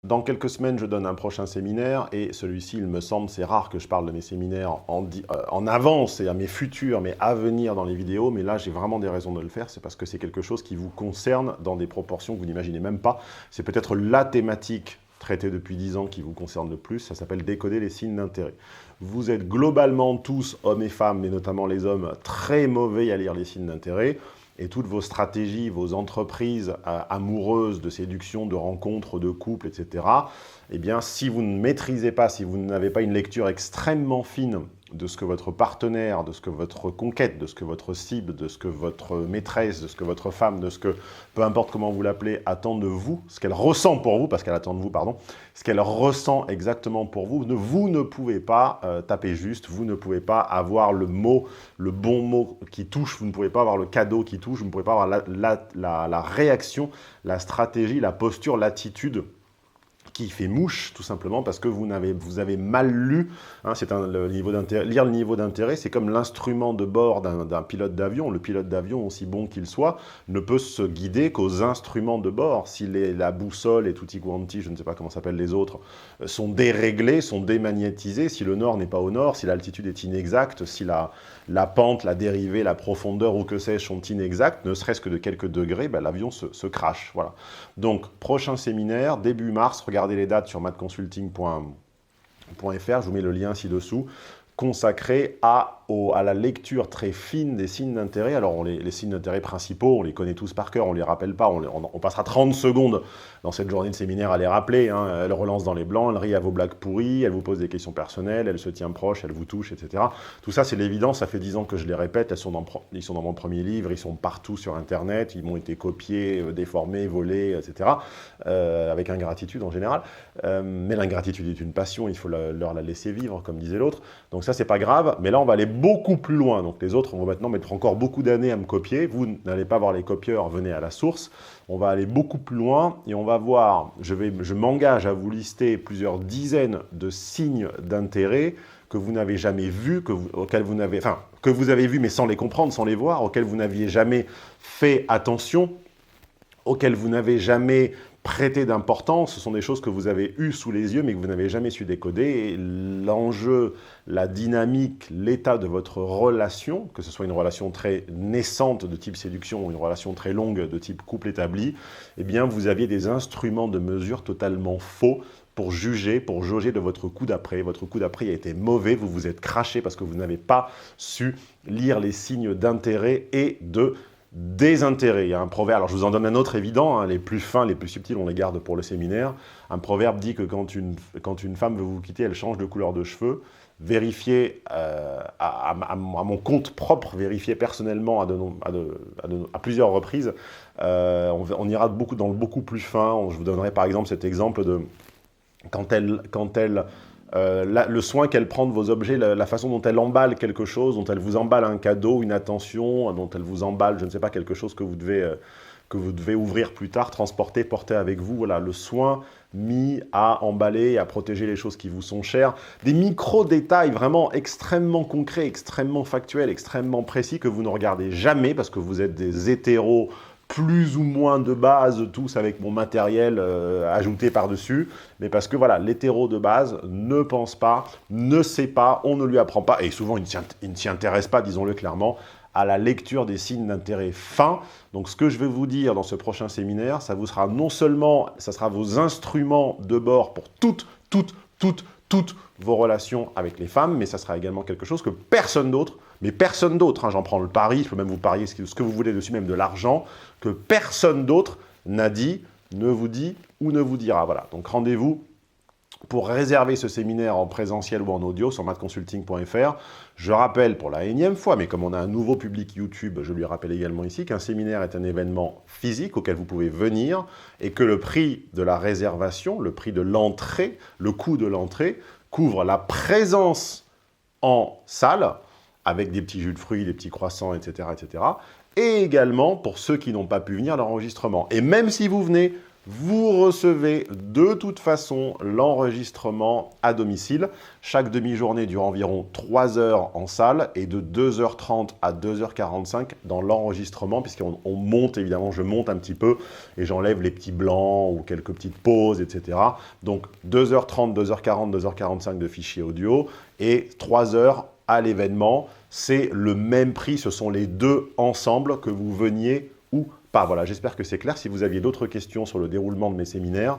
Dans quelques semaines, je donne un prochain séminaire et celui-ci, il me semble, c'est rare que je parle de mes séminaires en avance et à mes futurs, mais à venir dans les vidéos. Mais là, j'ai vraiment des raisons de le faire. C'est parce que c'est quelque chose qui vous concerne dans des proportions que vous n'imaginez même pas. C'est peut-être la thématique traitée depuis 10 ans qui vous concerne le plus. Ça s'appelle décoder les signes d'intérêt. Vous êtes globalement tous, hommes et femmes, mais notamment les hommes, très mauvais à lire les signes d'intérêt. Et toutes vos stratégies, vos entreprises amoureuses de séduction, de rencontres, de couple, etc., eh bien, si vous ne maîtrisez pas, si vous n'avez pas une lecture extrêmement fine de ce que votre partenaire, de ce que votre conquête, de ce que votre cible, de ce que votre maîtresse, de ce que votre femme, de ce que, peu importe comment vous l'appelez, attend de vous, ce qu'elle ressent pour vous, parce qu'elle attend de vous, pardon, ce qu'elle ressent exactement pour vous, vous ne pouvez pas taper juste, vous ne pouvez pas avoir le mot, le bon mot qui touche, vous ne pouvez pas avoir le cadeau qui touche, vous ne pouvez pas avoir la réaction, la stratégie, la posture, l'attitude qui fait mouche, tout simplement parce que vous avez mal lu. Hein, lire le niveau d'intérêt, c'est comme l'instrument de bord d'un pilote d'avion. Le pilote d'avion, aussi bon qu'il soit, ne peut se guider qu'aux instruments de bord. Si la boussole et tutti quanti, je ne sais pas comment s'appellent les autres, sont déréglés, sont démagnétisés, si le nord n'est pas au nord, si l'altitude est inexacte, si la pente, la dérivée, la profondeur ou que sais-je sont inexactes, ne serait-ce que de quelques degrés, ben, l'avion se crache. Voilà. Donc, prochain séminaire, début mars, regardez les dates sur mathconsulting.fr, je vous mets le lien ci-dessous, consacré à la lecture très fine des signes d'intérêt. Alors, les signes d'intérêt principaux, on les connaît tous par cœur, on ne les rappelle pas, on passera 30 secondes dans cette journée de séminaire à les rappeler. Hein. Elle relance dans les blancs, elle rit à vos blagues pourries, elle vous pose des questions personnelles, elle se tient proche, elle vous touche, etc. Tout ça, c'est l'évidence, ça fait 10 ans que je les répète, ils sont dans mon premier livre, ils sont partout sur Internet, ils m'ont été copiés, déformés, volés, etc. Avec ingratitude en général. Mais l'ingratitude est une passion, il faut leur la laisser vivre, comme disait l'autre. Donc ça, c'est pas grave, mais là, on va aller beaucoup plus loin. Donc les autres vont maintenant mettre encore beaucoup d'années à me copier. Vous n'allez pas voir les copieurs, venez à la source. On va aller beaucoup plus loin et on va voir, je m'engage à vous lister plusieurs dizaines de signes d'intérêt que vous n'avez jamais vus, que vous avez vus mais sans les comprendre, sans les voir, auxquels vous n'aviez jamais fait attention, auxquels vous n'avez jamais prêté d'importance. Ce sont des choses que vous avez eues sous les yeux, mais que vous n'avez jamais su décoder. Et l'enjeu, la dynamique, l'état de votre relation, que ce soit une relation très naissante de type séduction ou une relation très longue de type couple établi, eh bien, vous aviez des instruments de mesure totalement faux pour juger, pour jauger de votre coup d'après. Votre coup d'après a été mauvais, vous vous êtes craché parce que vous n'avez pas su lire les signes d'intérêt et de désintérêt. Il y a un proverbe, alors je vous en donne un autre évident, hein, les plus fins, les plus subtils, on les garde pour le séminaire. Un proverbe dit que quand une femme veut vous quitter, elle change de couleur de cheveux. Vérifiez à mon compte propre, vérifiez personnellement à plusieurs reprises. On ira dans le beaucoup plus fin. Je vous donnerai par exemple cet exemple de le soin qu'elle prend de vos objets, la façon dont elle emballe quelque chose, dont elle vous emballe un cadeau, une attention, dont elle vous emballe, je ne sais pas, quelque chose que vous devez ouvrir plus tard, transporter, porter avec vous. Voilà, le soin mis à emballer, à protéger les choses qui vous sont chères. Des micro-détails vraiment extrêmement concrets, extrêmement factuels, extrêmement précis que vous ne regardez jamais parce que vous êtes des hétéros plus ou moins de base, tous avec mon matériel ajouté par-dessus, mais parce que voilà, l'hétéro de base ne pense pas, ne sait pas, on ne lui apprend pas, et souvent il ne s'y intéresse pas, disons-le clairement, à la lecture des signes d'intérêt fins. Donc ce que je vais vous dire dans ce prochain séminaire, ça vous sera non seulement, ça sera vos instruments de bord pour toutes vos relations avec les femmes, mais ça sera également quelque chose que personne d'autre, mais personne d'autre, hein, j'en prends le pari, je peux même vous parier ce que vous voulez dessus, même de l'argent, que personne d'autre n'a dit, ne vous dit ou ne vous dira. Voilà, donc rendez-vous pour réserver ce séminaire en présentiel ou en audio sur mathconsulting.fr. Je rappelle pour la énième fois, mais comme on a un nouveau public YouTube, je lui rappelle également ici qu'un séminaire est un événement physique auquel vous pouvez venir et que le prix de la réservation, le prix de l'entrée, le coût de l'entrée, couvre la présence en salle, avec des petits jus de fruits, des petits croissants, etc., etc., et également pour ceux qui n'ont pas pu venir l'enregistrement. Et même si vous venez, Vous recevez de toute façon l'enregistrement à domicile. Chaque demi-journée dure environ 3 heures en salle et de 2h30 à 2h45 dans l'enregistrement, puisqu'on monte, évidemment, je monte un petit peu et j'enlève les petits blancs ou quelques petites pauses, etc. Donc 2h30, 2h40, 2h45 de fichier audio et 3 heures à l'événement. C'est le même prix, ce sont les deux ensemble, que vous veniez ou pas. Voilà, j'espère que c'est clair. Si vous aviez d'autres questions sur le déroulement de mes séminaires,